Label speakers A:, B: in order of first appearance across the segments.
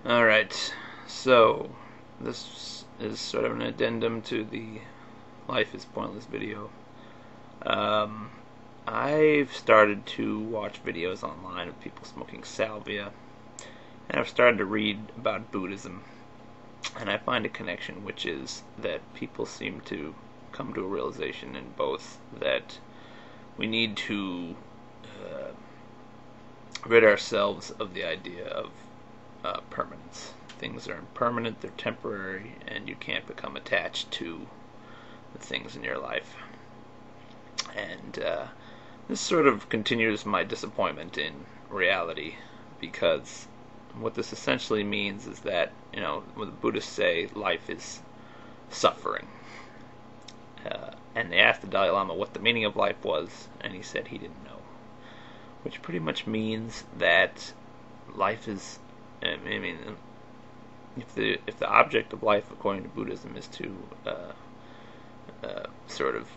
A: Alright, so this is sort of an addendum to the Life is Pointless video. Um, I've started to watch videos online of people smoking salvia, and I've started to read about Buddhism, and I find a connection, which is that people seem to come to a realization in both that we need to rid ourselves of the idea of permanence. Things are impermanent, they're temporary, and you can't become attached to the things in your life. And this sort of continues my disappointment in reality, because what this essentially means is that, when the Buddhists say life is suffering, and they asked the Dalai Lama what the meaning of life was, and he said he didn't know, which pretty much means that life is, if the object of life, according to Buddhism, is to sort of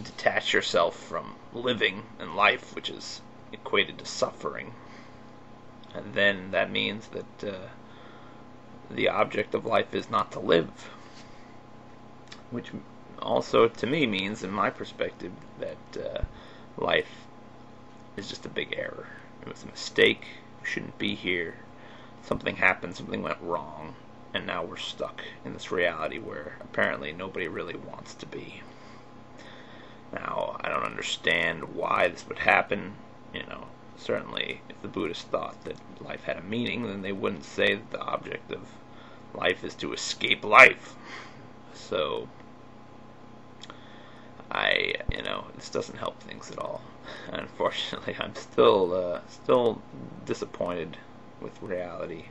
A: detach yourself from living and life, which is equated to suffering, and then that means that the object of life is not to live, which also to me means, in my perspective, that life is just a big error. It was a mistake. We shouldn't be here. Something happened, something went wrong, and now we're stuck in this reality where apparently nobody really wants to be. Now, I don't understand why this would happen. Certainly if the Buddhists thought that life had a meaning, then they wouldn't say that the object of life is to escape life. So, this doesn't help things at all. Unfortunately, I'm still disappointed with reality.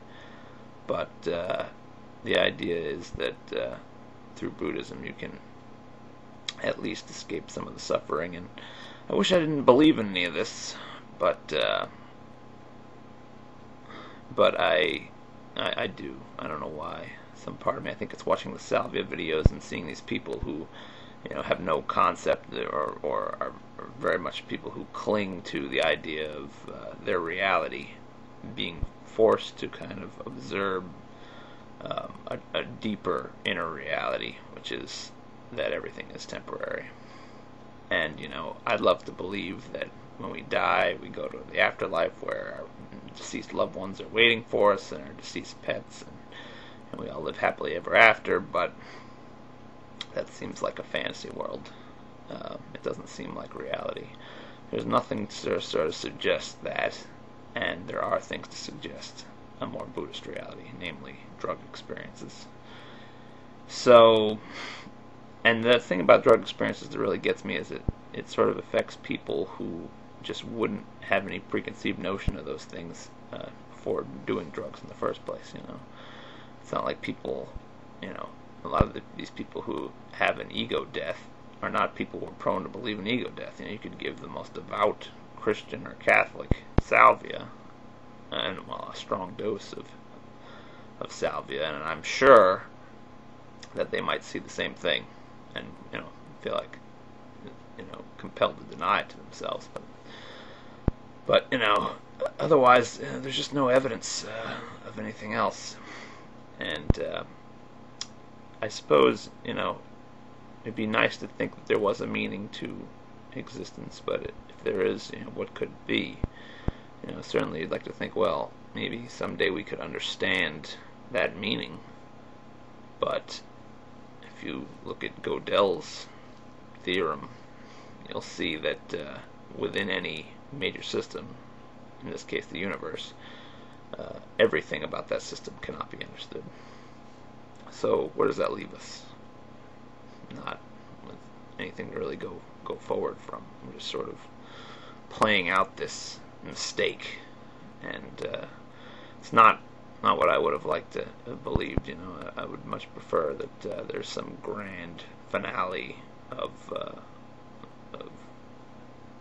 A: But the idea is that through Buddhism you can at least escape some of the suffering. And I wish I didn't believe in any of this, but I do. I don't know why. Some part of me, I think it's watching the Salvia videos and seeing these people who have no concept, or are very much people who cling to the idea of their reality, being forced to kind of observe a deeper inner reality, which is that everything is temporary. And I'd love to believe that when we die, we go to the afterlife where our deceased loved ones are waiting for us, and our deceased pets, and we all live happily ever after, but that seems like a fantasy world. It doesn't seem like reality. There's nothing to sort of suggest that, and there are things to suggest a more Buddhist reality, namely drug experiences. So, and the thing about drug experiences that really gets me is it sort of affects people who just wouldn't have any preconceived notion of those things before doing drugs in the first place. It's not like people, a lot of these people who have an ego death are not people who are prone to believe in ego death. You could give the most devout Christian or Catholic salvia, and a strong dose of salvia, and I'm sure that they might see the same thing, and feel like compelled to deny it to themselves. But otherwise, there's just no evidence of anything else, and I suppose it'd be nice to think that there was a meaning to existence, but if there is, what could it be? Certainly you'd like to think, well, maybe someday we could understand that meaning. But if you look at Gödel's theorem, you'll see that within any major system, in this case the universe, everything about that system cannot be understood. So where does that leave us? Not with anything to really go forward from. We're just sort of playing out this mistake, and it's not what I would have liked to have believed. I would much prefer that there's some grand finale of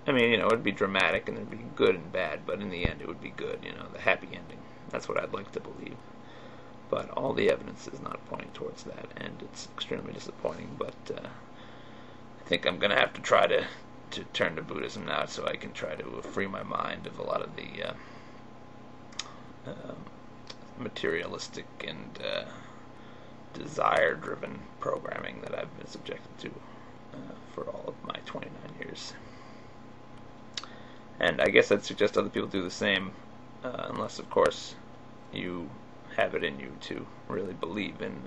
A: it'd be dramatic and it'd be good and bad, but in the end it would be good, the happy ending. That's what I'd like to believe. But all the evidence is not pointing towards that, and it's extremely disappointing. But I think I'm going to have to try to turn to Buddhism now, so I can try to free my mind of a lot of the materialistic and desire-driven programming that I've been subjected to for all of my 29 years. And I guess I'd suggest other people do the same, unless, of course, you have it in you to really believe in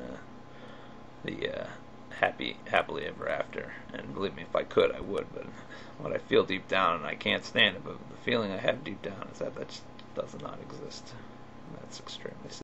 A: the happily ever after. And believe me, if I could, I would. But what I feel deep down, and I can't stand it, but the feeling I have deep down is that that just does not exist. That's extremely sad.